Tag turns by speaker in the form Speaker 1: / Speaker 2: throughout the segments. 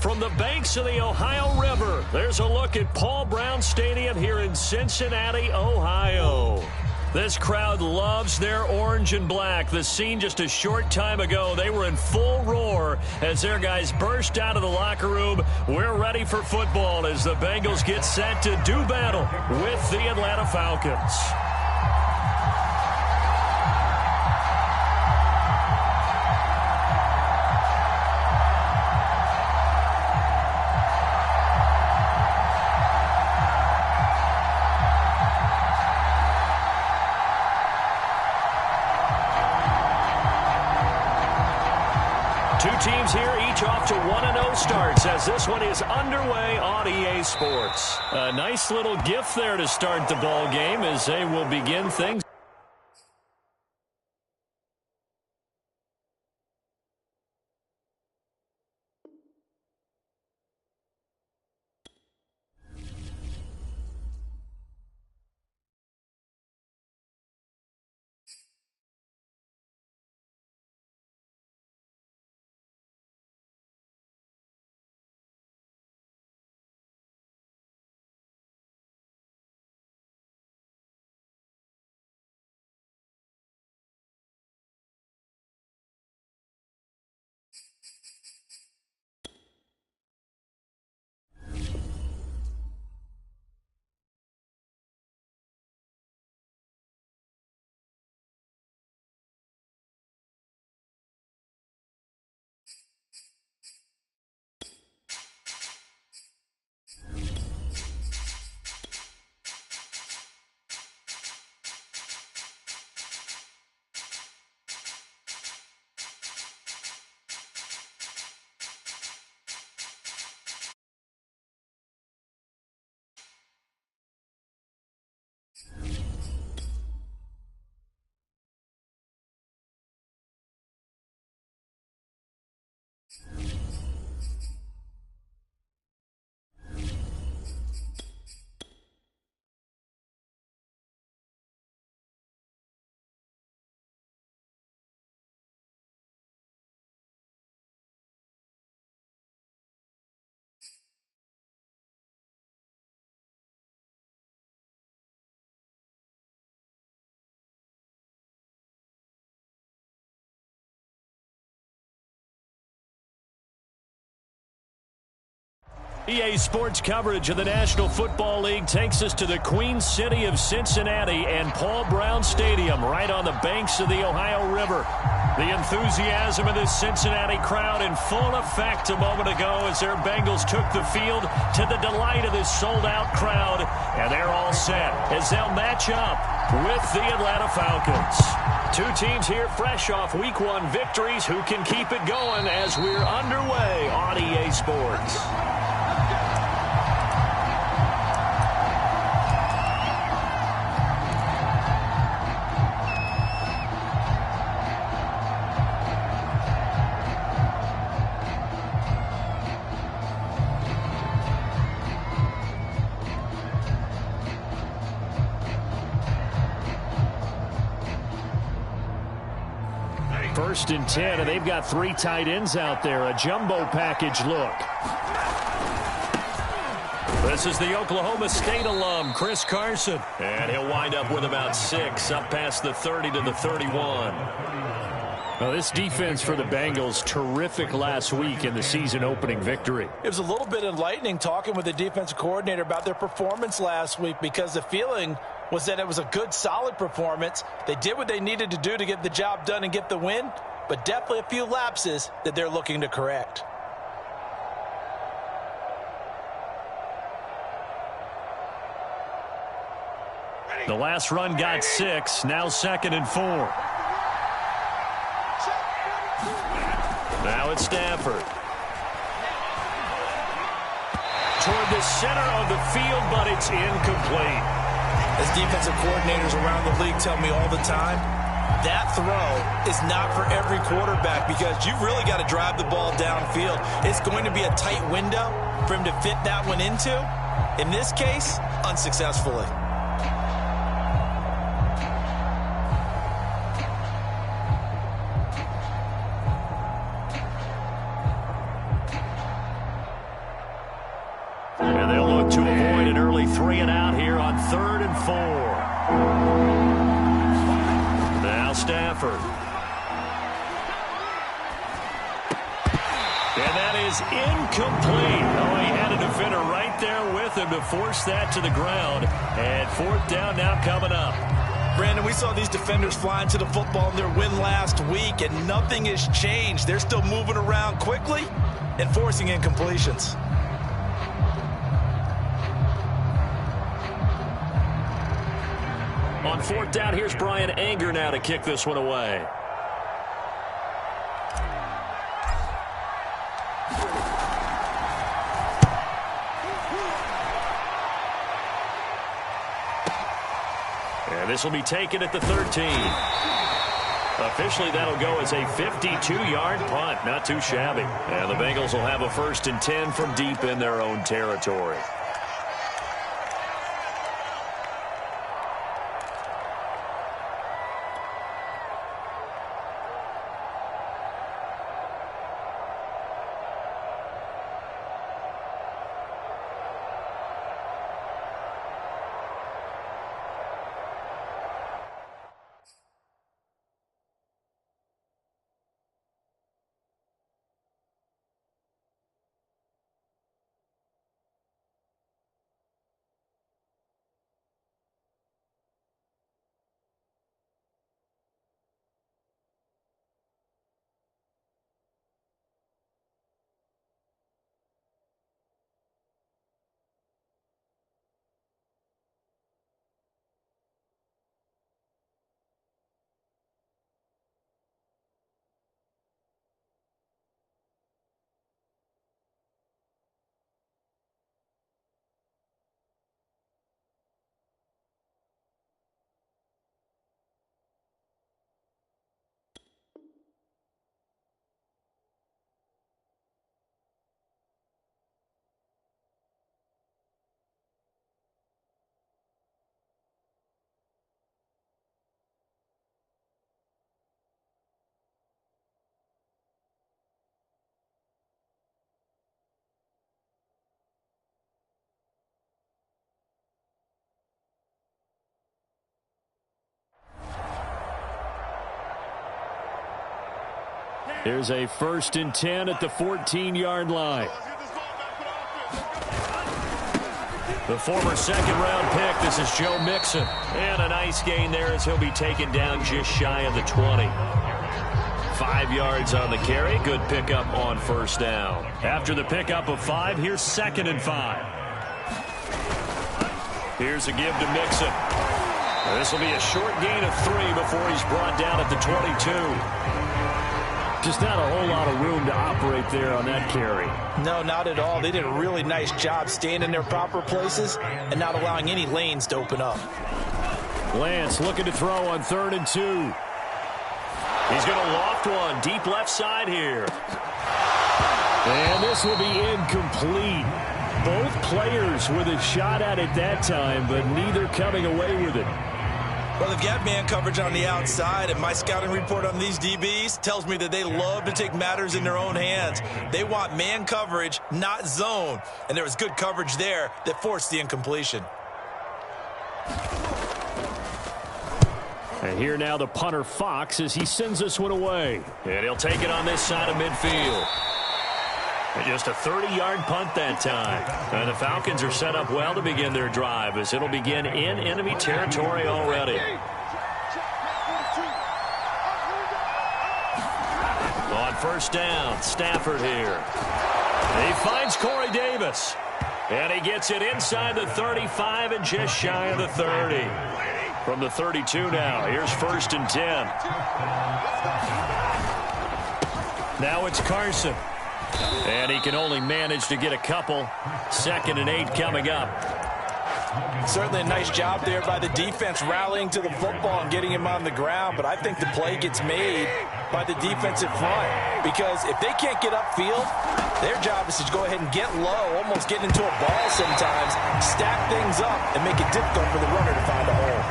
Speaker 1: From the banks of the Ohio River, there's a look at Paul Brown Stadium here in Cincinnati, Ohio. This crowd loves their orange and black. The scene just a short time ago, they were in full roar as their guys burst out of the locker room. We're ready for football as the Bengals get set to do battle with the Atlanta Falcons. Two teams here, each off to 1-0 starts as this one is underway on EA Sports. A nice little gift there to start the ball game as they will begin things. EA Sports coverage of the National Football League takes us to the Queen City of Cincinnati and Paul Brown Stadium right on the banks of the Ohio River. The enthusiasm of this Cincinnati crowd in full effect a moment ago as their Bengals took the field to the delight of this sold-out crowd. And they're all set as they'll match up with the Atlanta Falcons. Two teams here fresh off Week 1 victories who can keep it going as we're underway on EA Sports. First and 10, and they've got three tight ends out there. A jumbo package look. This is the Oklahoma State alum, Chris Carson. And he'll wind up with about 6, up past the 30 to the 31. Well, this defense for the Bengals, terrific last week in the season-opening victory.
Speaker 2: It was a little bit enlightening talking with the defensive coordinator about their performance last week because the feeling was that it was a good, solid performance. They did what they needed to do to get the job done and get the win, but definitely a few lapses that they're looking to correct.
Speaker 1: The last run got 6, now 2nd and 4. Now it's Stafford. Toward the center of the field, but it's incomplete.
Speaker 2: As defensive coordinators around the league tell me all the time, that throw is not for every quarterback because you've really got to drive the ball downfield. It's going to be a tight window for him to fit that one into. In this case, unsuccessfully.
Speaker 1: Only 3 and out here on 3rd and 4. Now Stafford. And that is incomplete. Oh, he had a defender right there with him to force that to the ground. And 4th down now coming up.
Speaker 2: Brandon, we saw these defenders flying to the football in their win last week, and nothing has changed. They're still moving around quickly and forcing incompletions.
Speaker 1: On 4th down, here's Brian Anger now to kick this one away. And this will be taken at the 13. Officially, that'll go as a 52-yard punt. Not too shabby. And the Bengals will have a 1st and 10 from deep in their own territory. Here's a 1st and 10 at the 14-yard line. The former second-round pick, this is Joe Mixon. And a nice gain there as he'll be taken down just shy of the 20. 5 yards on the carry. Good pickup on 1st down. After the pickup of 5, here's 2nd and 5. Here's a give to Mixon. This will be a short gain of 3 before he's brought down at the 22. Just not a whole lot of room to operate there on that carry.
Speaker 2: No, not at all. They did a really nice job staying in their proper places and not allowing any lanes to open up.
Speaker 1: Lance looking to throw on 3rd and 2. He's going to loft one deep left side here. And this will be incomplete. Both players with a shot at it that time, but neither coming away with it.
Speaker 2: Well, they've got man coverage on the outside, and my scouting report on these DBs tells me that they love to take matters in their own hands. They want man coverage, not zone, and there was good coverage there that forced the incompletion.
Speaker 1: And here now the punter Fox as he sends this one away. And he'll take it on this side of midfield. And just a 30-yard punt that time. And the Falcons are set up well to begin their drive as it'll begin in enemy territory already. On 1st down, Stafford here. He finds Corey Davis. And he gets it inside the 35 and just shy of the 30. From the 32 now, here's 1st and 10. Now it's Carson. And he can only manage to get a couple. 2nd and 8 coming up.
Speaker 2: Certainly a nice job there by the defense rallying to the football and getting him on the ground. But I think the play gets made by the defensive front. Because if they can't get upfield, their job is to go ahead and get low, almost getting into a ball sometimes, stack things up, and make it difficult for the runner to find a hole.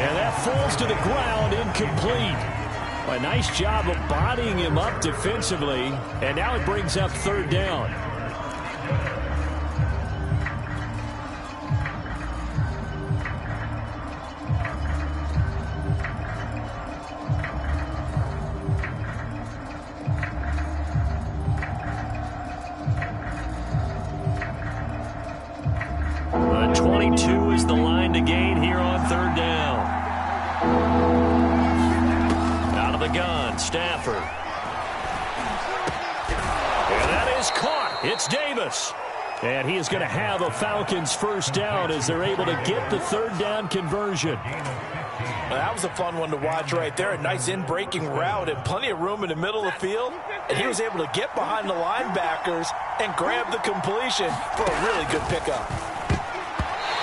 Speaker 1: And that falls to the ground, incomplete. A nice job of bodying him up defensively, and now it brings up 3rd down. to gain here on 3rd down. Out of the gun, Stafford. And that is caught. It's Davis. And he is going to have a Falcons 1st down as they're able to get the 3rd down conversion.
Speaker 2: Well, that was a fun one to watch right there. A nice in-breaking route and plenty of room in the middle of the field. And he was able to get behind the linebackers and grab the completion for a really good pickup.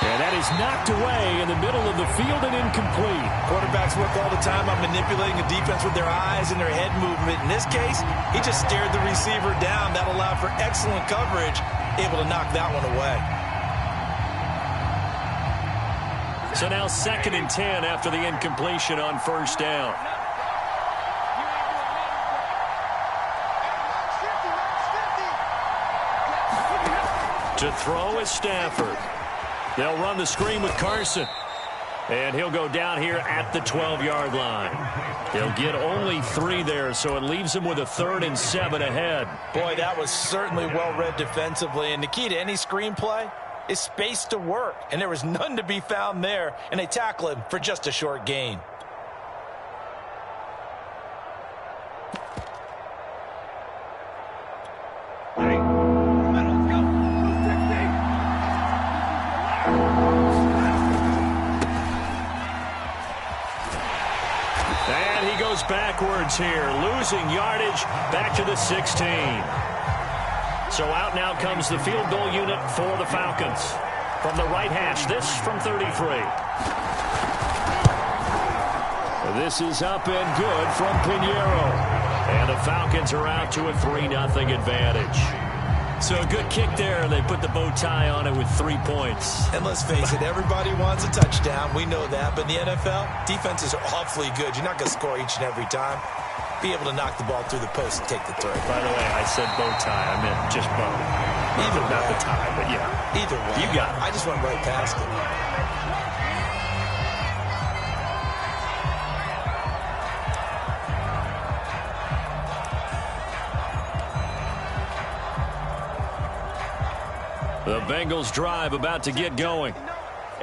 Speaker 1: And that is knocked away in the middle of the field and incomplete.
Speaker 2: Quarterbacks work all the time on manipulating a defense with their eyes and their head movement. In this case, he just stared the receiver down. That allowed for excellent coverage, able to knock that one away.
Speaker 1: So now 2nd and 10 after the incompletion on 1st down. To throw is Stafford. They'll run the screen with Carson. And he'll go down here at the 12-yard line. They'll get only 3 there, so it leaves them with a 3rd and 7 ahead.
Speaker 2: Boy, that was certainly well-read defensively. And the key to any screenplay is space to work. And there was none to be found there. And they tackle him for just a short gain.
Speaker 1: Backwards here, losing yardage back to the 16. So out now comes the field goal unit for the Falcons. From the right hash, this from 33. This is up and good from Pinheiro. And the Falcons are out to a 3-0 advantage. So a good kick there. They put the bow tie on it with 3 points.
Speaker 2: And let's face it, everybody wants a touchdown. We know that. But in the NFL, defenses are awfully good. You're not going to score each and every time. Be able to knock the ball through the post and take the throw.
Speaker 1: By the way, I said bow tie. I meant just bow.
Speaker 2: Either way.
Speaker 1: Not the tie, but yeah.
Speaker 2: Either way.
Speaker 1: You got it.
Speaker 2: I just went right past it.
Speaker 1: The Bengals drive about to get going.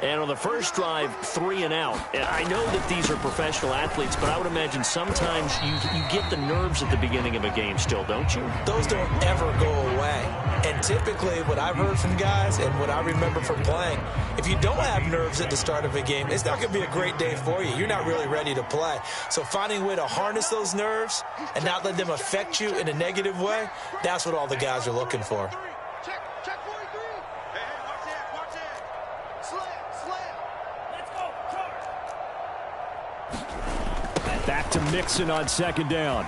Speaker 1: And on the first drive, 3 and out. I know that these are professional athletes, but I would imagine sometimes you get the nerves at the beginning of a game still, don't you?
Speaker 2: Those don't ever go away. And typically what I've heard from guys and what I remember from playing, if you don't have nerves at the start of a game, it's not going to be a great day for you. You're not really ready to play. So finding a way to harness those nerves and not let them affect you in a negative way, that's what all the guys are looking for.
Speaker 1: Back to Mixon on 2nd down.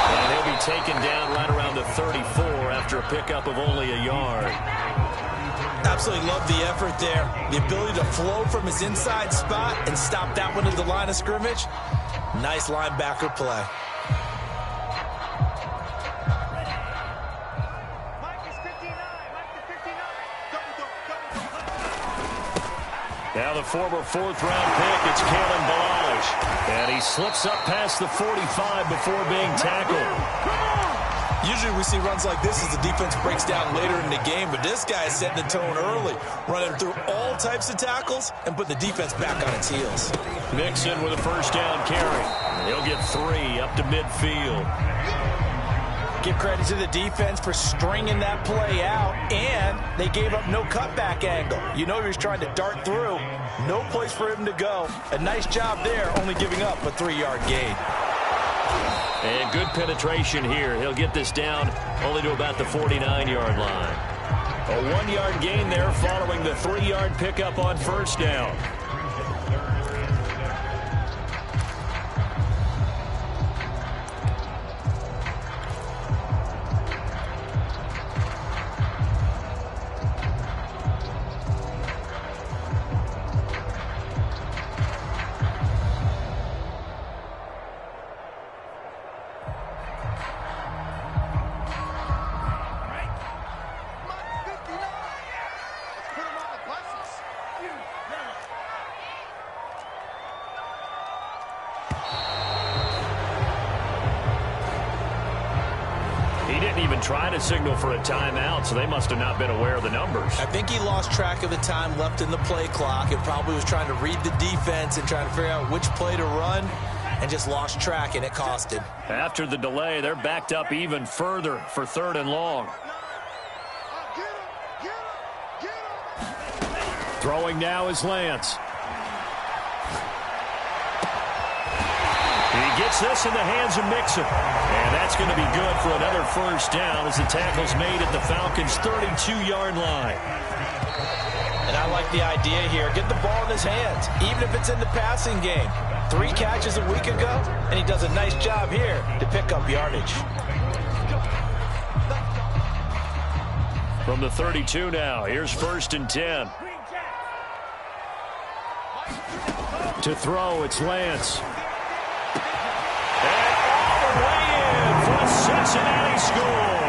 Speaker 1: And he'll be taken down right around the 34 after a pickup of only a yard.
Speaker 2: Absolutely love the effort there. The ability to flow from his inside spot and stop that one at the line of scrimmage. Nice linebacker play.
Speaker 1: Now the former 4th-round pick, it's Kalen Ballage. And he slips up past the 45 before being tackled.
Speaker 2: Usually we see runs like this as the defense breaks down later in the game, but this guy is setting the tone early, running through all types of tackles and put the defense back on its heels.
Speaker 1: Mixon with a 1st down carry. He'll get 3 up to midfield.
Speaker 2: Give credit to the defense for stringing that play out, and they gave up no cutback angle. You know he was trying to dart through. No place for him to go. A nice job there, only giving up a 3-yard gain.
Speaker 1: And good penetration here. He'll get this down only to about the 49-yard line. A 1-yard gain there following the 3-yard pickup on 1st down. even try to signal for a timeout, so they must have not been aware of the numbers.
Speaker 2: I think he lost track of the time left in the play clock and probably was trying to read the defense and trying to figure out which play to run and just lost track, and it cost him.
Speaker 1: After the delay, they're backed up even further for 3rd and long. Throwing now is Lance. He gets this in the hands of Mixon. And that's going to be good for another first down as the tackle's made at the Falcons' 32-yard line.
Speaker 2: And I like the idea here. Get the ball in his hands, even if it's in the passing game. 3 catches a week ago, and he does a nice job here to pick up yardage.
Speaker 1: From the 32 now, here's 1st and 10. To throw, it's Lance. And all the way in for a Cincinnati score.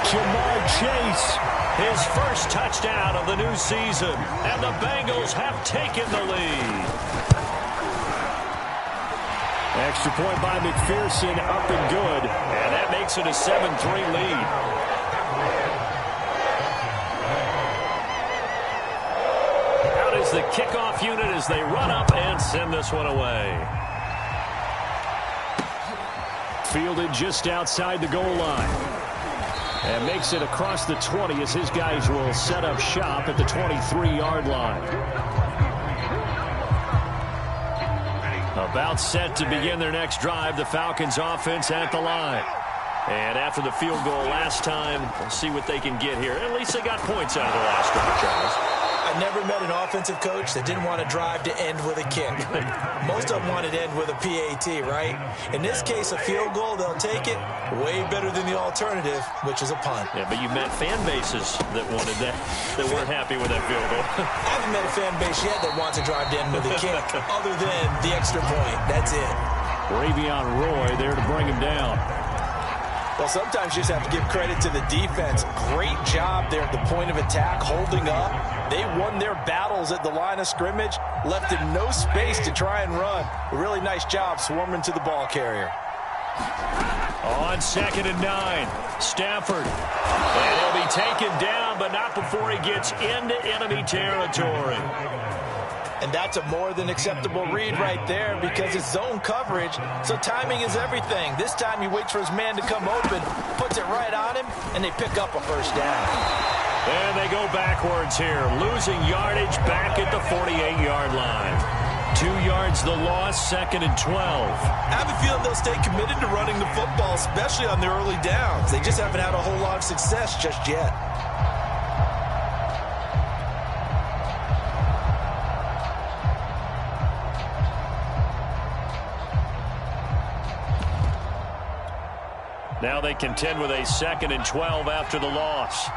Speaker 1: Jamar Chase, his first touchdown of the new season. And the Bengals have taken the lead. Extra point by McPherson, up and good. And that makes it a 7-3 lead. Out is the kickoff unit as they run up and send this one away. Fielded just outside the goal line. And makes it across the 20 as his guys will set up shop at the 23-yard line. About set to begin their next drive, the Falcons offense at the line. And after the field goal last time, we'll see what they can get here. At least they got points out of the last drive, Charles.
Speaker 2: I never met an offensive coach that didn't want to drive to end with a kick. Most of them wanted to end with a PAT, right? In this case, a field goal, they'll take it. Way better than the alternative, which is a punt.
Speaker 1: Yeah, but you met fan bases that wanted that weren't happy with that field goal.
Speaker 2: I haven't met a fan base yet that wants to drive to end with a kick, other than the extra point. That's it.
Speaker 1: Ravion Roy there to bring him down.
Speaker 2: Well, sometimes you just have to give credit to the defense. Great job there at the point of attack, holding up. They won their battles at the line of scrimmage, left him no space to try and run. A really nice job swarming to the ball carrier.
Speaker 1: On 2nd and 9, Stafford. And he'll be taken down, but not before he gets into enemy territory.
Speaker 2: And that's a more than acceptable read right there because it's zone coverage, so timing is everything. This time he waits for his man to come open, puts it right on him, and they pick up a first down.
Speaker 1: And they go backwards here, losing yardage back at the 48-yard line. 2 yards the loss, 2nd and 12.
Speaker 2: I have a feeling they'll stay committed to running the football, especially on their early downs. They just haven't had a whole lot of success just yet.
Speaker 1: Now they contend with a 2nd and 12 after the loss.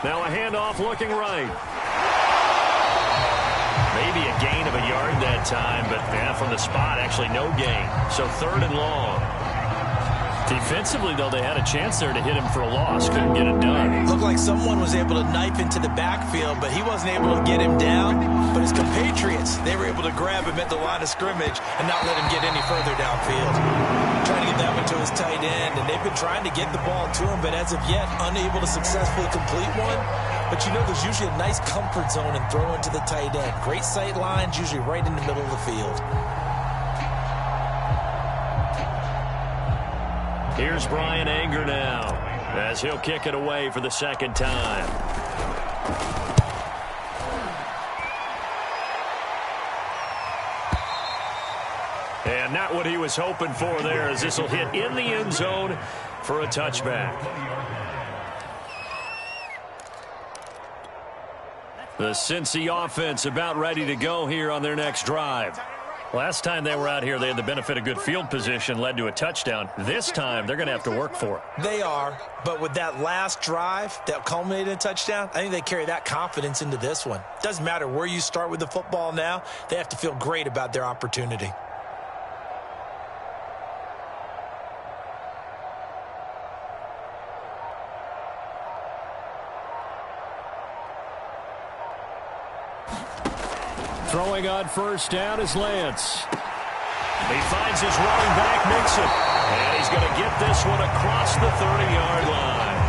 Speaker 1: Now a handoff looking right. Maybe a gain of a yard that time, but from the spot, actually no gain. So 3rd and long. Defensively, though, they had a chance there to hit him for a loss. Couldn't get it done.
Speaker 2: Looked like someone was able to knife into the backfield, but he wasn't able to get him down. But his compatriots, they were able to grab him at the line of scrimmage and not let him get any further downfield. Trying to get that one to his tight end, and they've been trying to get the ball to him, but as of yet, unable to successfully complete one. But you know, there's usually a nice comfort zone in throwing to the tight end. Great sight lines, usually right in the middle of the field.
Speaker 1: Here's Brian Anger now as he'll kick it away for the 2nd time. And not what he was hoping for there, as this will hit in the end zone for a touchback. The Cincy offense about ready to go here on their next drive. Last time they were out here, they had the benefit of good field position, led to a touchdown. This time, they're going to have to work for it.
Speaker 2: They are, but with that last drive that culminated in a touchdown, I think they carry that confidence into this one. Doesn't matter where you start with the football now, they have to feel great about their opportunity.
Speaker 1: Throwing on 1st down is Lance. He finds his running back, Mixon. And he's going to get this one across the 30-yard line.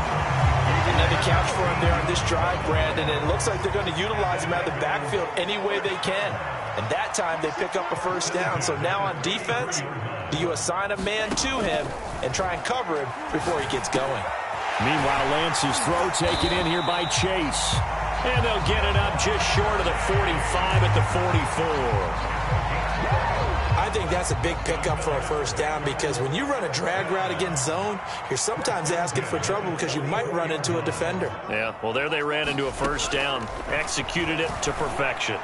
Speaker 2: Another catch for him there on this drive, Brandon. And it looks like they're going to utilize him out of the backfield any way they can. And that time they pick up a first down. So now on defense, do you assign a man to him and try and cover him before he gets going?
Speaker 1: Meanwhile, Lance's throw taken in here by Chase. And they'll get it up just short of the 45 at the 44.
Speaker 2: I think that's a big pickup for a first down because when you run a drag route against zone, you're sometimes asking for trouble because you might run into a defender.
Speaker 1: Yeah, well, there they ran into a first down. Executed it to perfection.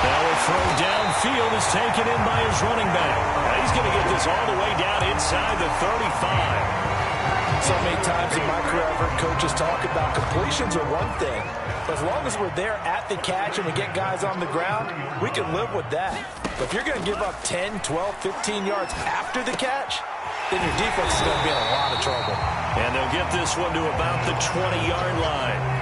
Speaker 1: Now a throw downfield is taken in by his running back. Now he's going to get this all the way down inside the 35.
Speaker 2: So many times in my career I've heard coaches talk about completions are one thing. But as long as we're there at the catch and we get guys on the ground, we can live with that. But if you're going to give up 10, 12, 15 yards after the catch, then your defense is going to be in a lot of trouble.
Speaker 1: And they'll get this one to about the 20-yard line.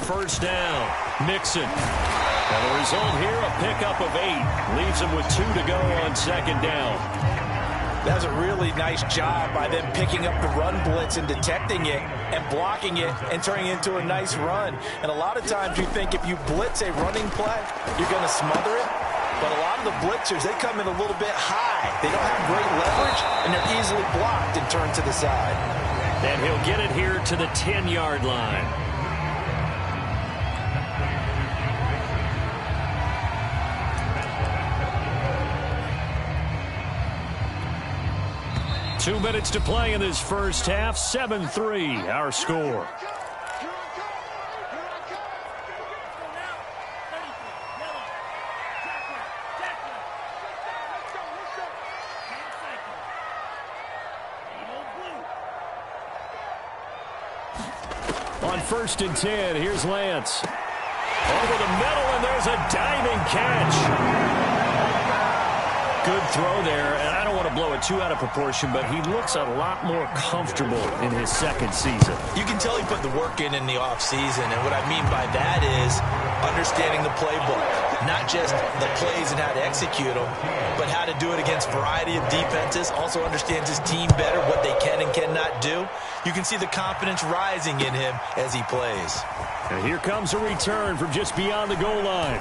Speaker 1: First down, Mixon. And the result here, a pickup of 8. Leaves him with 2 to go on second down.
Speaker 2: That's a really nice job by them picking up the run blitz and detecting it and blocking it and turning it into a nice run. And a lot of times you think if you blitz a running play, you're going to smother it. But a lot of the blitzers, they come in a little bit high. They don't have great leverage, and they're easily blocked and turned to the side.
Speaker 1: And he'll get it here to the 10-yard line. 2 minutes to play in this first half. 7-3, our score. On 1st and 10, here's Lance. Over the middle, and there's a diving catch. Good throw there, and I don't want to blow it too out of proportion, but he looks a lot more comfortable in his second season.
Speaker 2: You can tell he put the work in the offseason, and what I mean by that is understanding the playbook. Not just the plays and how to execute them, but how to do it against a variety of defenses. Also understands his team better, what they can and cannot do. You can see the confidence rising in him as he plays.
Speaker 1: And here comes a return from just beyond the goal line.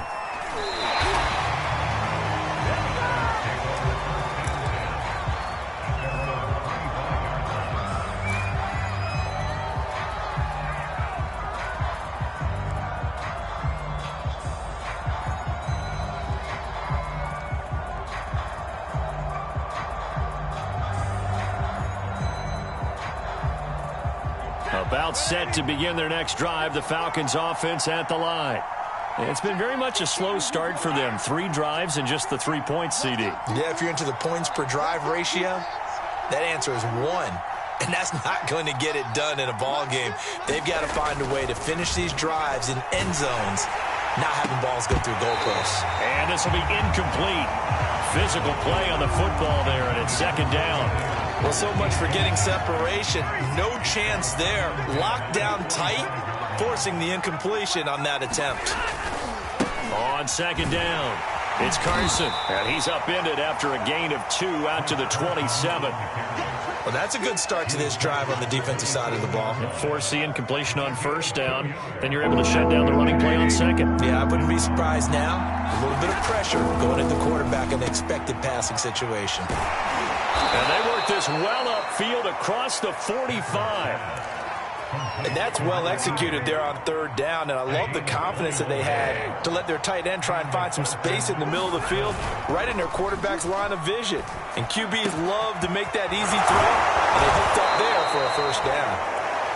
Speaker 1: About set to begin their next drive, the Falcons offense at the line. It's been very much a slow start for them. 3 drives and just the 3 points, CD.
Speaker 2: Yeah, if you're into the points per drive ratio, that answer is 1. And that's not going to get it done in a ball game. They've got to find a way to finish these drives in end zones, not having balls go through goalposts.
Speaker 1: And this will be incomplete. Physical play on the football there, and it's second down.
Speaker 2: Well, so much for getting separation. No chance there. Locked down tight, forcing the incompletion on that attempt.
Speaker 1: On second down, it's Carson, and he's upended after a gain of 2 out to the 27.
Speaker 2: Well, that's a good start to this drive on the defensive side of the ball.
Speaker 1: Force the incompletion on first down, then you're able to shut down the running play on second.
Speaker 2: Yeah, I wouldn't be surprised now. A little bit of pressure going at the quarterback in the expected passing situation.
Speaker 1: And they work this well upfield across the 45.
Speaker 2: And that's well executed there on third down. And I love the confidence that they had to let their tight end try and find some space in the middle of the field, right in their quarterback's line of vision. And QBs love to make that easy throw. And they hooked up there for a first down.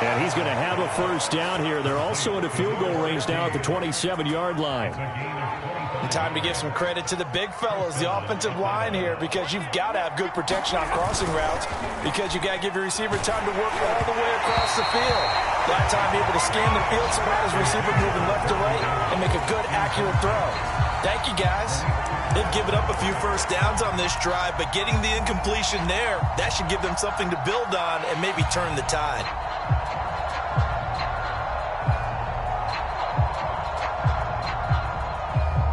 Speaker 1: And he's going to have a first down here. They're also in a field goal range now at the 27-yard line.
Speaker 2: And time to give some credit to the big fellas, the offensive line here, because you've got to have good protection on crossing routes, because you got to give your receiver time to work all the way across the field. That time be able to scan the field, spot his receiver moving left to right, and make a good, accurate throw. Thank you, guys. They've given up a few first downs on this drive, but getting the incompletion there, that should give them something to build on and maybe turn the tide.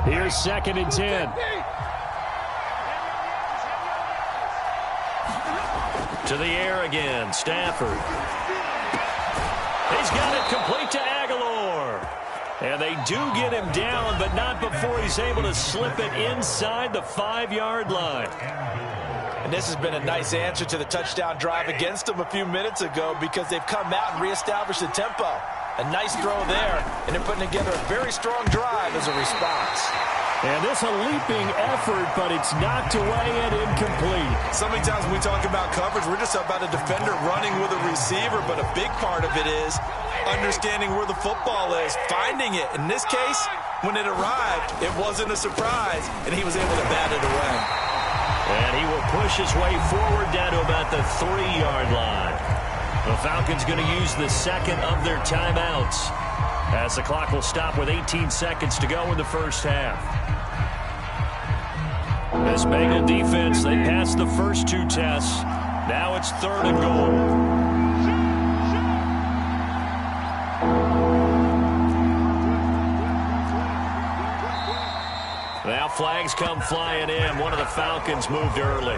Speaker 1: Here's 2nd and 10. To the air again, Stafford. He's got it complete to Aguilar. And they do get him down, but not before he's able to slip it inside the 5-yard line.
Speaker 2: And this has been a nice answer to the touchdown drive against them a few minutes ago because they've come out and reestablished the tempo. A nice throw there, and they're putting together a very strong drive as a response.
Speaker 1: And this a leaping effort, but it's knocked away and incomplete.
Speaker 2: So many times when we talk about coverage, we're just about a defender running with a receiver, but a big part of it is understanding where the football is, finding it. In this case, when it arrived, it wasn't a surprise, and he was able to bat it away.
Speaker 1: And he will push his way forward down to about the 3-yard line. The Falcons going to use the second of their timeouts, as the clock will stop with 18 seconds to go in the first half. This Bengal defense, they passed the first 2 tests. Now it's 3rd and goal. Now flags come flying in. One of the Falcons moved early.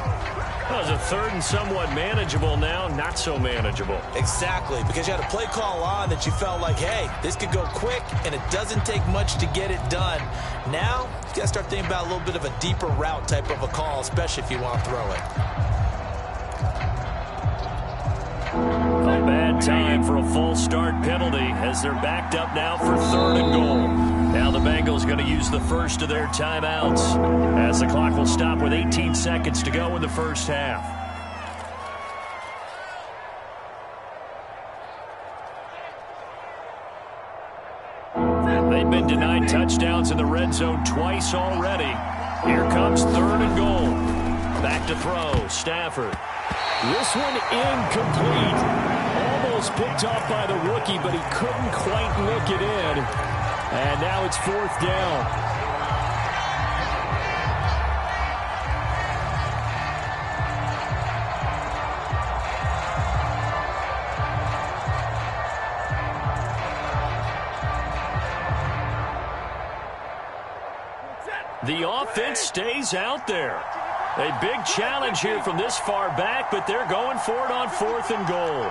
Speaker 1: That was a 3rd and somewhat manageable, now not so manageable.
Speaker 2: Exactly, because you had a play call on that you felt like, hey, this could go quick, and it doesn't take much to get it done. Now, you got to start thinking about a little bit of a deeper route type of a call, especially if you want to throw it.
Speaker 1: A bad time for a false start penalty as they're backed up now for 3rd and goal. Now the Bengals going to use the first of their timeouts as the clock will stop with 18 seconds to go in the first half. They've been denied touchdowns in the red zone twice already. Here comes 3rd and goal. Back to throw, Stafford. This one incomplete. Almost picked off by the rookie, but he couldn't quite look it in. And now it's 4th down. The offense stays out there. A big challenge here from this far back, but they're going for it on 4th and goal.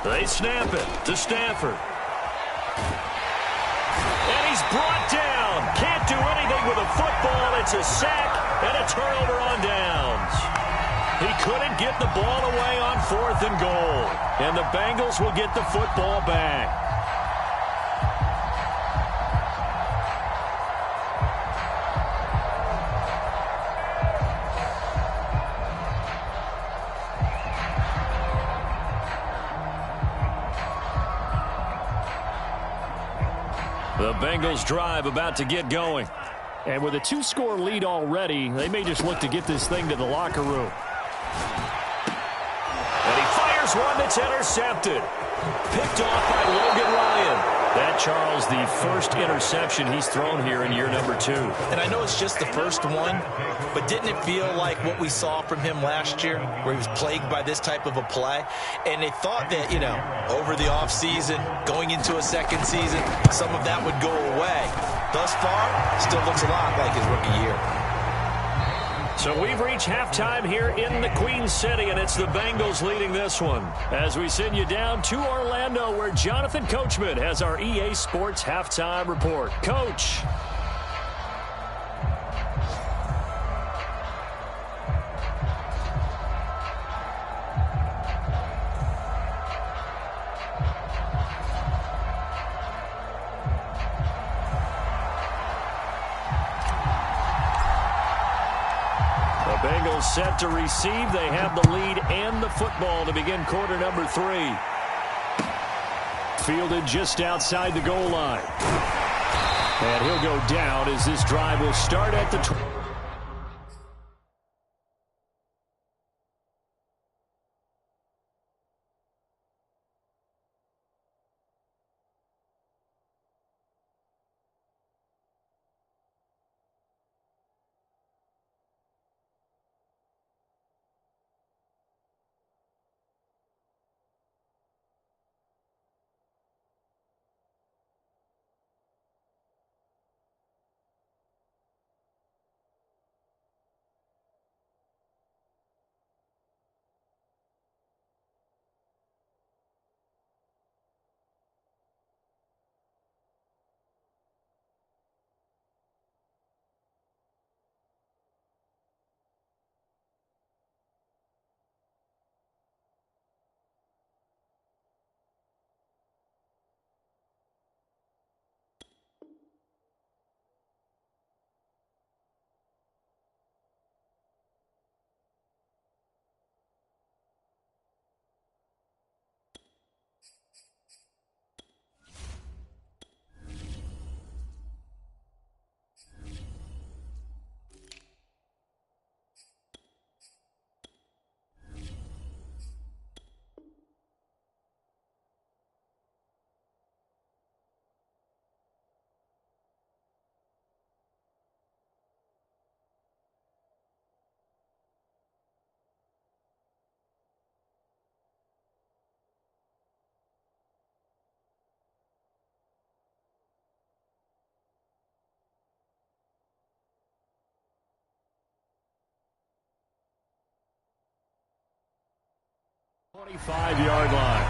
Speaker 1: They snap it to Stafford. And he's brought down. Can't do anything with a football. It's a sack and a turnover on downs. He couldn't get the ball away on 4th and goal. And the Bengals will get the football back. The Bengals drive about to get going. And with a 2-score lead already, they may just look to get this thing to the locker room. And he fires one that's intercepted. Picked off by Logan Ryan. That, Charles, the first interception he's thrown here in year number 2.
Speaker 2: And I know it's just the first one, but didn't it feel like what we saw from him last year, where he was plagued by this type of a play? And they thought that, you know, over the offseason, going into a second season, some of that would go away. Thus far, still looks a lot like his rookie year.
Speaker 1: So we've reached halftime here in the Queen City, and it's the Bengals leading this one. As we send you down to Orlando, where Jonathan Coachman has our EA Sports halftime report. Coach. Bengals set to receive. They have the lead and the football to begin quarter number 3. Fielded just outside the goal line. And he'll go down as this drive will start at the 25-yard line.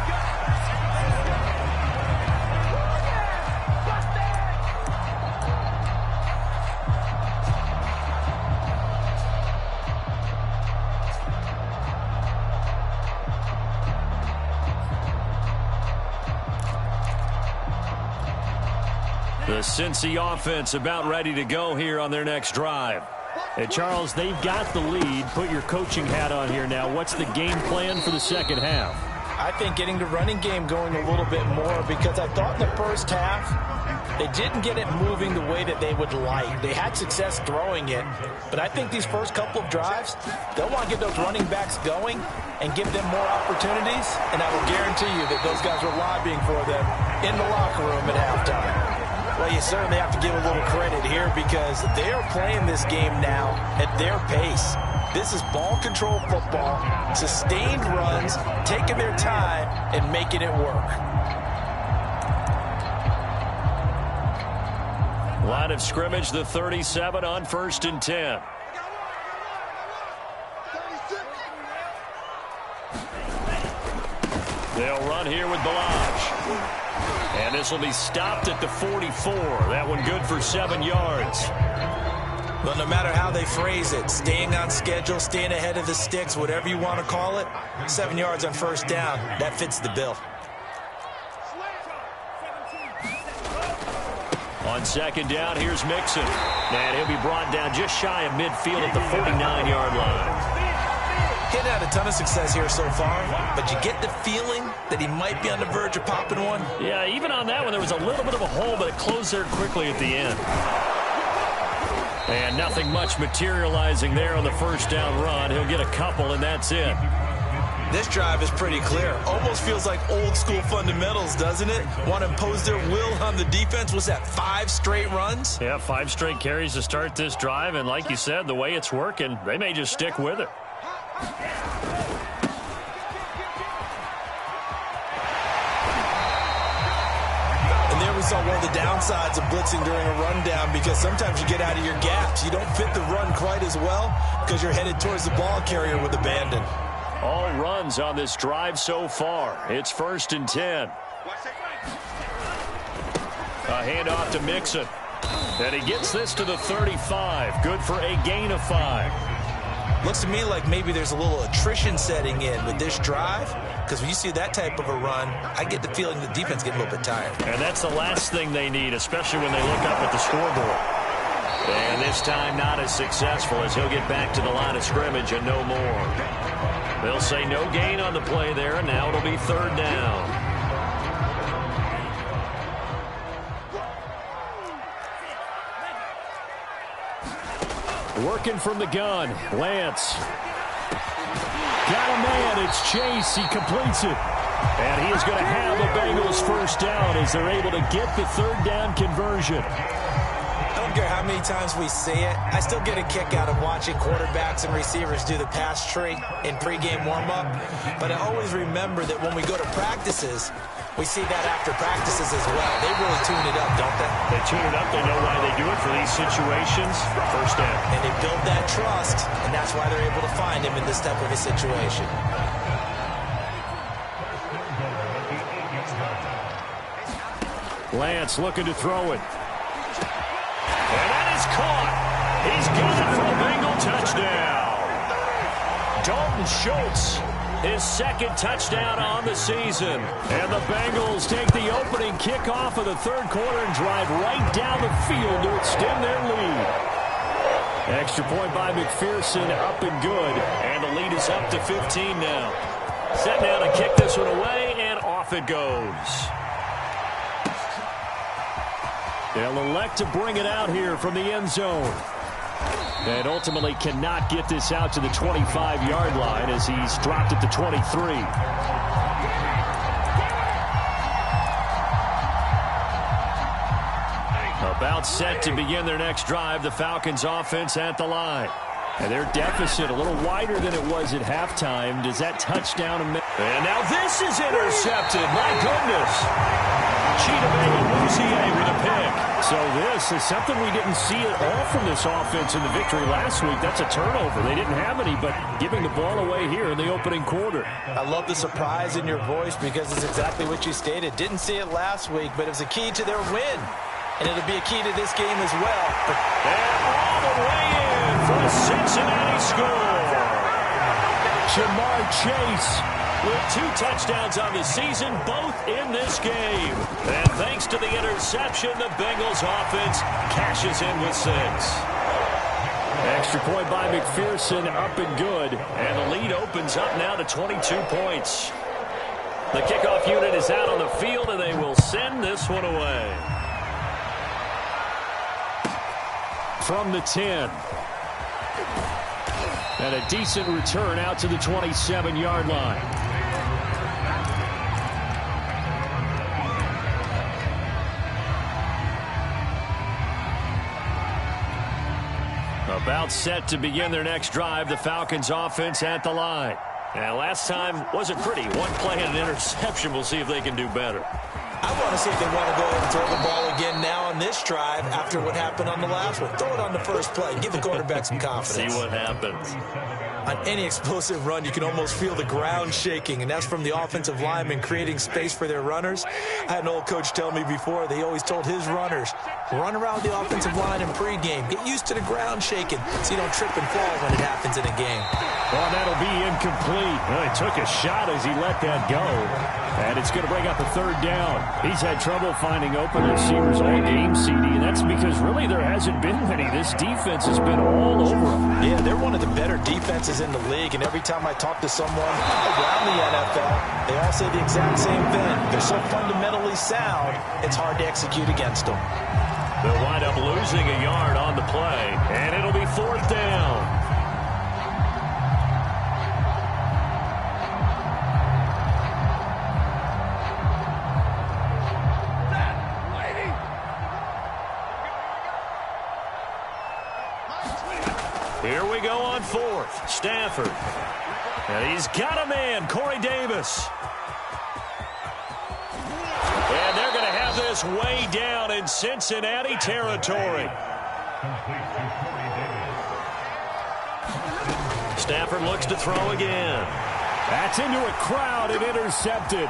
Speaker 1: The Cincy offense about ready to go here on their next drive.
Speaker 3: Hey, Charles, they've got the lead. Put your coaching hat on here now. What's the game plan for the second half?
Speaker 2: I think getting the running game going a little bit more, because I thought in the first half they didn't get it moving the way that they would like. They had success throwing it, but I think these first couple of drives, they'll want to get those running backs going and give them more opportunities, and I will guarantee you that those guys were lobbying for them in the locker room at halftime. Well, you certainly have to give a little credit here, because they are playing this game now at their pace. This is ball control football, sustained runs, taking their time and making it work.
Speaker 1: Line of scrimmage, the 37 on 1st and 10. They'll run here with Balaj. And this will be stopped at the 44. That one good for 7 yards.
Speaker 2: Well, no matter how they phrase it, staying on schedule, staying ahead of the sticks, whatever you want to call it, 7 yards on 1st down, that fits the bill.
Speaker 1: On 2nd down, here's Mixon. And he'll be brought down just shy of midfield at the 49-yard line.
Speaker 2: Getting had a ton of success here so far, but you get the feeling that he might be on the verge of popping one.
Speaker 1: Yeah, even on that one, there was a little bit of a hole, but it closed there quickly at the end. And nothing much materializing there on the 1st down run. He'll get a couple, and that's it.
Speaker 2: This drive is pretty clear. Almost feels like old school fundamentals, doesn't it? Want to impose their will on the defense. Was that 5 straight runs?
Speaker 1: Yeah, 5 straight carries to start this drive, and like you said, the way it's working, they may just stick with it.
Speaker 2: And there we saw one of the downsides of blitzing during a rundown, because sometimes you get out of your gaps. You don't fit the run quite as well because you're headed towards the ball carrier with abandon.
Speaker 1: All runs on this drive so far. It's 1st and 10. A handoff to Mixon. And he gets this to the 35. Good for a gain of 5.
Speaker 2: Looks to me like maybe there's a little attrition setting in with this drive, because when you see that type of a run, I get the feeling the defense getting a little bit tired.
Speaker 1: And that's the last thing they need, especially when they look up at the scoreboard. And this time not as successful, as he'll get back to the line of scrimmage and no more. They'll say no gain on the play there, and now it'll be 3rd down. Working from the gun, Lance. Got a man, it's Chase, he completes it. And he is going to have the Bengals 1st down as they're able to get the 3rd down conversion.
Speaker 2: I don't care how many times we see it, I still get a kick out of watching quarterbacks and receivers do the pass tree in pregame warm-up. But I always remember that when we go to practices, we see that after practices as well. They really tune it up, don't they?
Speaker 1: They tune it up. They know why they do it for these situations. 1st down.
Speaker 2: And they build that trust, and that's why they're able to find him in this type of a situation.
Speaker 1: Lance looking to throw it. And that is caught. He's got it for a Bengal touchdown. Dalton Schultz, his 2nd touchdown on the season. And the Bengals take the opening kickoff of the 3rd quarter and drive right down the field to extend their lead. Extra point by McPherson, up and good. And the lead is up to 15 now. Set now to kick this one away, and off it goes. They'll elect to bring it out here from the end zone. And ultimately cannot get this out to the 25-yard line as he's dropped it to 23. About set to begin their next drive, the Falcons offense at the line. And their deficit a little wider than it was at halftime. Does that touchdown... And now this is intercepted. My goodness. with a pick.
Speaker 3: So this is something we didn't see at all from this offense in the victory last week. That's a turnover. They didn't have any, but giving the ball away here in the opening quarter.
Speaker 2: I love the surprise in your voice because it's exactly what you stated. Didn't see it last week, but it was a key to their win. And it'll be a key to this game as well.
Speaker 1: And all the way in for a Cincinnati score. Jamar Chase with 2 touchdowns on the season, both in this game. And thanks to the interception, the Bengals offense cashes in with 6.
Speaker 3: Extra point by McPherson, up and good.
Speaker 1: And the lead opens up now to 22 points. The kickoff unit is out on the field, and they will send this one away. From the 10. And a decent return out to the 27-yard line. About set to begin their next drive, the Falcons offense at the line. And last time wasn't pretty. 1 play and an interception. We'll see if they can do better.
Speaker 2: I want to see if they want to go ahead and throw the ball again now on this drive after what happened on the last one. Throw it on the first play. Give the quarterback some confidence.
Speaker 1: See what happens.
Speaker 2: On any explosive run, you can almost feel the ground shaking, and that's from the offensive linemen creating space for their runners. I had an old coach tell me before, they always told his runners, run around the offensive line in pregame. Get used to the ground shaking so you don't trip and fall when it happens in a game.
Speaker 3: Well, that'll be incomplete. Well, he took a shot as he let that go. And it's going to bring up a 3rd down. He's had trouble finding open receivers all game, CD, and that's because really there hasn't been many. This defense has been all over them.
Speaker 2: Yeah, they're one of the better defenses in the league, and every time I talk to someone around the NFL, they all say the exact same thing. They're so fundamentally sound, it's hard to execute against them.
Speaker 1: They'll wind up losing a yard on the play, and it'll be 4th down. Here we go on 4th. Stafford. And he's got a man, Corey Davis. And they're going to have this way down in Cincinnati territory. Stafford looks to throw again.
Speaker 3: That's into a crowd and intercepted.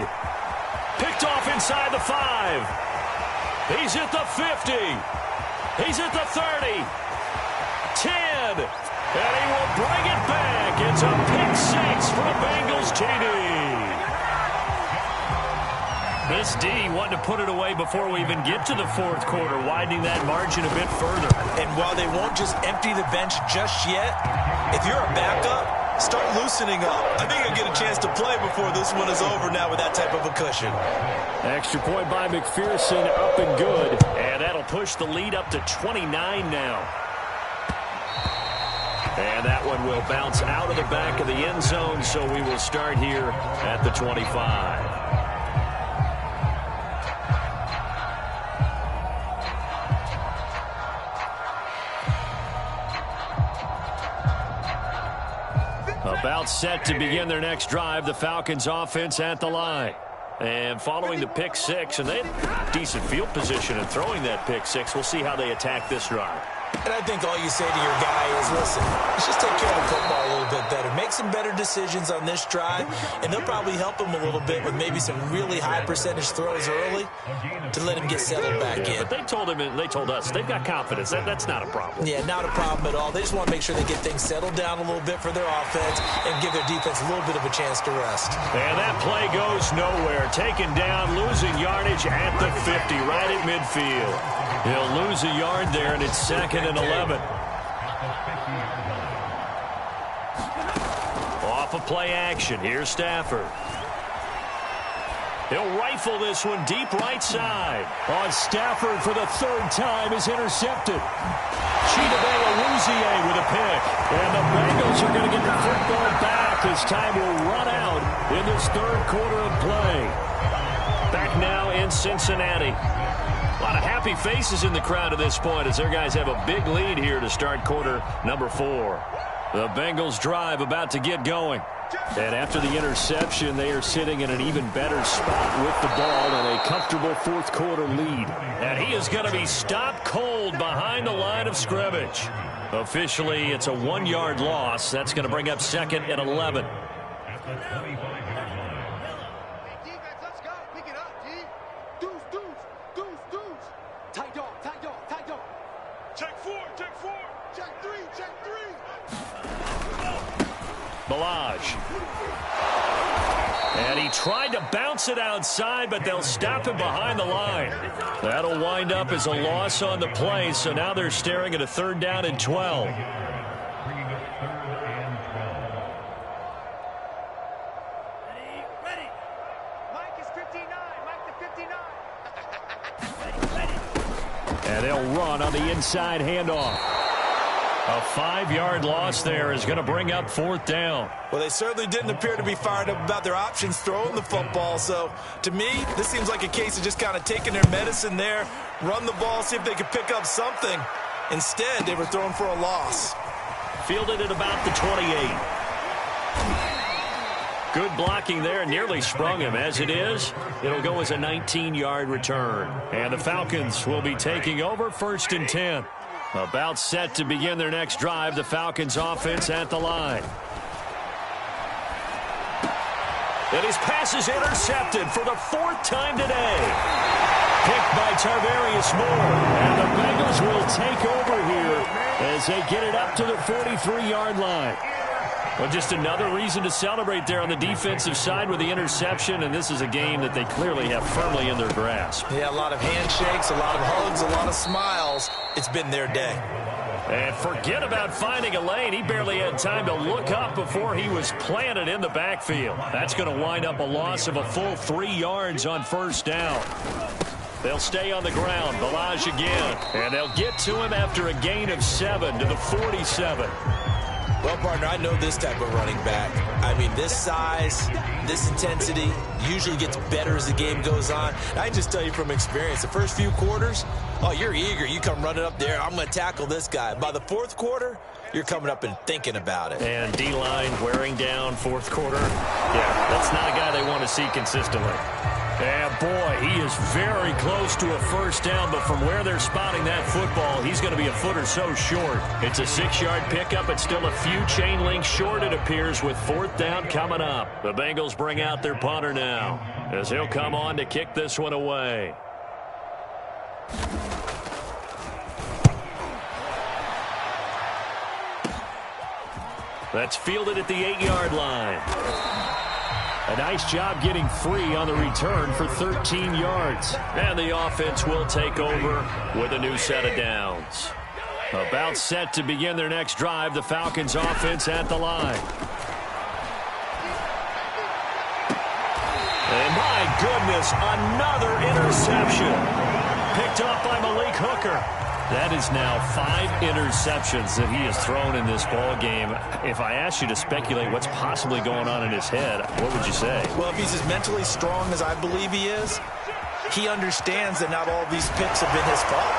Speaker 1: Picked off inside the 5. He's at the 50. He's at the 30. 10. And he will bring it back. It's a pick 6 for a Bengals TD. This D wanted to put it away before we even get to the 4th quarter, widening that margin a bit further.
Speaker 2: And while they won't just empty the bench just yet, if you're a backup, start loosening up. I think you'll get a chance to play before this one is over now with that type of a cushion.
Speaker 3: Extra point by McPherson, up and good.
Speaker 1: And that'll push the lead up to 29 now. And that one will bounce out of the back of the end zone, so we will start here at the 25. About set to begin their next drive, the Falcons offense at the line. And following the pick 6, and they had decent field position in throwing that pick 6. We'll see how they attack this drive.
Speaker 2: And I think all you say to your guy is, listen, let's just take care of the football a little bit better. Make some better decisions on this drive, and they'll probably help him a little bit with maybe some really high percentage throws early to let him get settled back in.
Speaker 1: But they told him, and they told us, they've got confidence. That's not a problem.
Speaker 2: Yeah, not a problem at all. They just want to make sure they get things settled down a little bit for their offense and give their defense a little bit of a chance to rest.
Speaker 1: And that play goes nowhere. Taken down, losing yardage at the 50, right at midfield. He'll lose a yard there, and it's 2nd and 11. Off of play action. Here's Stafford. He'll rifle this one deep right side.
Speaker 3: On Stafford for the 3rd time is intercepted.
Speaker 1: Chidobe with a pick.
Speaker 3: And the Bengals are going to get the football back as time will run out in this 3rd quarter of play.
Speaker 1: Back now in Cincinnati. A lot of happy faces in the crowd at this point as their guys have a big lead here to start quarter number 4. The Bengals drive about to get going. And after the interception, they are sitting in an even better spot with the ball and a comfortable fourth quarter lead. And he is going to be stopped cold behind the line of scrimmage. Officially, it's a 1-yard loss. That's going to bring up second and 11. Balaj. And he tried to bounce it outside, but they'll stop him behind the line. That'll wind up as a loss on the play, so now they're staring at a 3rd down and 12.
Speaker 4: Ready. Mike is 59. Mike the 59.
Speaker 1: And they'll run on the inside handoff. A 5-yard loss there is going to bring up 4th down.
Speaker 2: Well, they certainly didn't appear to be fired up about their options throwing the football. So, to me, this seems like a case of just kind of taking their medicine there, run the ball, see if they could pick up something. Instead, they were throwing for a loss.
Speaker 1: Fielded at about the 28. Good blocking there, nearly sprung him. As it is, it'll go as a 19-yard return. And the Falcons will be taking over 1st and 10. About set to begin their next drive, the Falcons offense at the line. And his pass is intercepted for the 4th time today. Picked by Tarvarius Moore. And the Bengals will take over here as they get it up to the 43-yard line. Well, just another reason to celebrate there on the defensive side with the interception, and this is a game that they clearly have firmly in their grasp.
Speaker 2: Yeah, a lot of handshakes, a lot of hugs, a lot of smiles. It's been their day.
Speaker 1: And forget about finding a lane. He barely had time to look up before he was planted in the backfield. That's going to wind up a loss of a full 3 yards on 1st down. They'll stay on the ground. Balaj again. And they'll get to him after a gain of 7 to the 47.
Speaker 2: Well, partner, I know this type of running back. I mean, this size, this intensity usually gets better as the game goes on. I can just tell you from experience, the first few quarters, oh, you're eager. You come running up there. I'm going to tackle this guy. By the 4th quarter, you're coming up and thinking about it.
Speaker 1: And D-line wearing down 4th quarter. Yeah, that's not a guy they want to see consistently. And, boy, he is very close to a 1st down, but from where they're spotting that football, he's going to be a foot or so short. It's a 6-yard pickup. It's still a few chain links short, it appears, with 4th down coming up. The Bengals bring out their punter now as he'll come on to kick this one away. That's fielded at the 8-yard line. A nice job getting free on the return for 13 yards. And the offense will take over with a new set of downs. About set to begin their next drive, the Falcons offense at the line. And my goodness, another interception. Picked off by Malik Hooker. That is now 5 interceptions that he has thrown in this ball game. If I asked you to speculate what's possibly going on in his head, what would you say?
Speaker 2: Well, if he's as mentally strong as I believe he is, he understands that not all these picks have been his fault.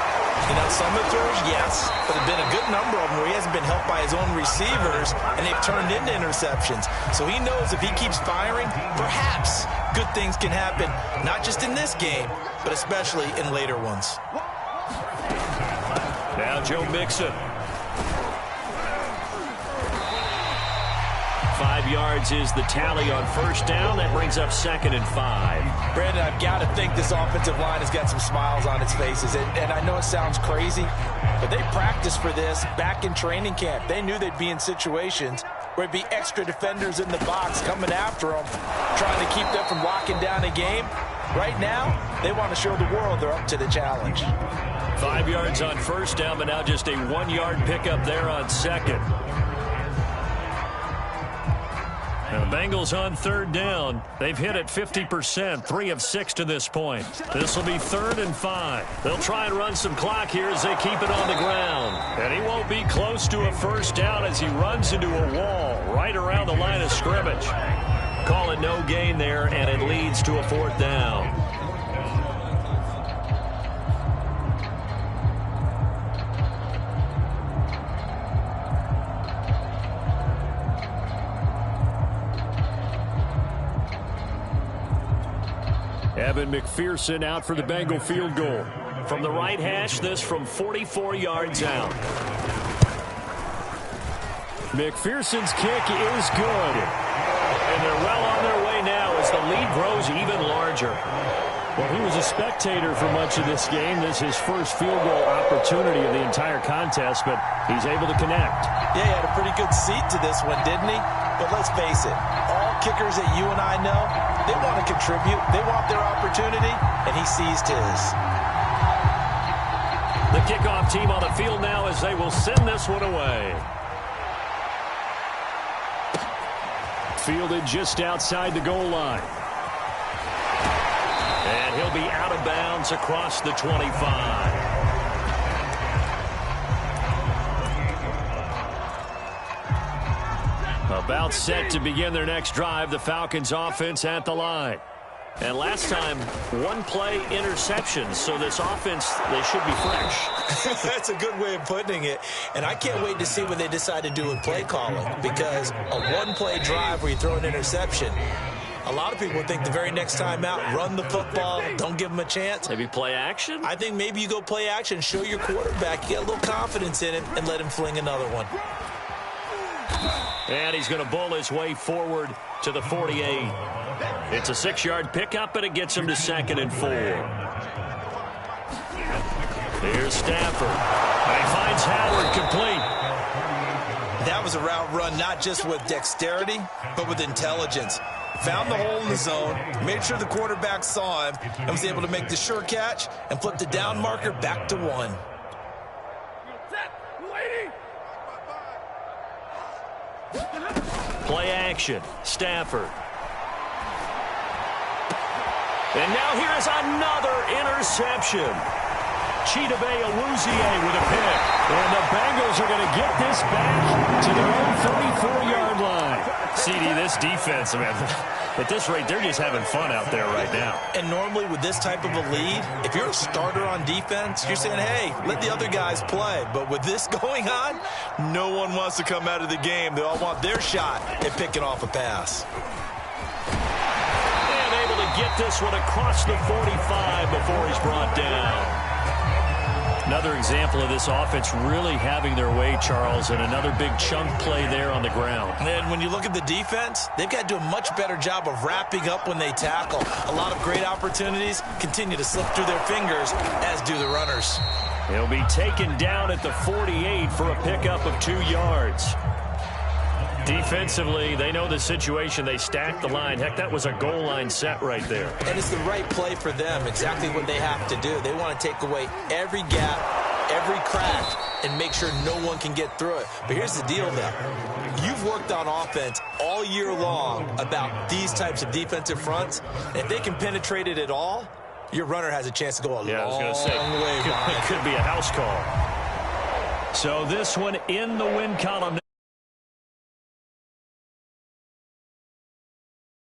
Speaker 2: You know, some of the throws, yes, but there have been a good number of them where he hasn't been helped by his own receivers, and they've turned into interceptions. So he knows if he keeps firing, perhaps good things can happen, not just in this game, but especially in later ones.
Speaker 1: Now Joe Mixon. 5 yards is the tally on 1st down. That brings up 2nd and 5.
Speaker 2: Brandon, I've got to think this offensive line has got some smiles on its faces. And I know it sounds crazy, but they practiced for this back in training camp. They knew they'd be in situations where it'd be extra defenders in the box coming after them, trying to keep them from locking down a game. Right now, they want to show the world they're up to the challenge.
Speaker 1: 5 yards on 1st down, but now just a 1-yard pickup there on 2nd. Now the Bengals on 3rd down. They've hit it 50%, 3 of 6 to this point. This will be 3rd and 5. They'll try and run some clock here as they keep it on the ground. And he won't be close to a 1st down as he runs into a wall right around the line of scrimmage. Call it no gain there, and it leads to a 4th down.
Speaker 3: Evan McPherson out for the Bengal field goal.
Speaker 1: From the right hash, this from 44 yards out.
Speaker 3: McPherson's kick is good.
Speaker 1: And they're well on their way now as the lead grows even larger.
Speaker 3: Well, he was a spectator for much of this game. This is his first field goal opportunity of the entire contest, but he's able to connect.
Speaker 2: Yeah, he had a pretty good seat to this one, didn't he? But let's face it, all kickers that you and I know, they want to contribute. They want their opportunity, and he seized his.
Speaker 1: The kickoff team on the field now as they will send this one away.
Speaker 3: Fielded just outside the goal line.
Speaker 1: And he'll be out of bounds across the 25. About set to begin their next drive, the Falcons offense at the line. And last time, one play interception, so this offense, they should be fresh.
Speaker 2: That's a good way of putting it. And I can't wait to see what they decide to do with play calling, because a one-play drive where you throw an interception, a lot of people think the very next time out, run the football, don't give them a chance.
Speaker 1: Maybe play action?
Speaker 2: I think maybe you go play action, show your quarterback, you get a little confidence in him, and let him fling another one.
Speaker 1: And he's going to bowl his way forward to the 48. It's a 6-yard pickup, and it gets him to 2nd and 4. Here's Stafford. And he finds Howard complete.
Speaker 2: That was a route run not just with dexterity, but with intelligence. Found the hole in the zone, made sure the quarterback saw him, and was able to make the sure catch and flip the down marker back to 1.
Speaker 1: Play action. Stafford. And now here is another interception. Chidobe Awuzie with a pick.
Speaker 3: And the Bengals are going to get this back to their own 34-yard line.
Speaker 1: CD, this defense, man, at this rate, they're just having fun out there right now.
Speaker 2: And normally with this type of a lead, if you're a starter on defense, you're saying, hey, let the other guys play. But with this going on, no one wants to come out of the game. They all want their shot at picking off a pass.
Speaker 1: And able to get this one across the 45 before he's brought down. Another example of this offense really having their way, Charles, and another big chunk play there on the ground.
Speaker 2: And when you look at the defense, they've got to do a much better job of wrapping up when they tackle. A lot of great opportunities continue to slip through their fingers, as do the runners.
Speaker 1: He'll be taken down at the 48 for a pickup of 2 yards. Defensively, they know the situation. They stack the line. Heck, that was a goal line set right there.
Speaker 2: And it's the right play for them, exactly what they have to do. They want to take away every gap, every crack, and make sure no one can get through it. But here's the deal, though. You've worked on offense all year long about these types of defensive fronts. If they can penetrate it at all, your runner has a chance to go a long way.
Speaker 1: I was going to say, it could be a house call. So this one in the win column.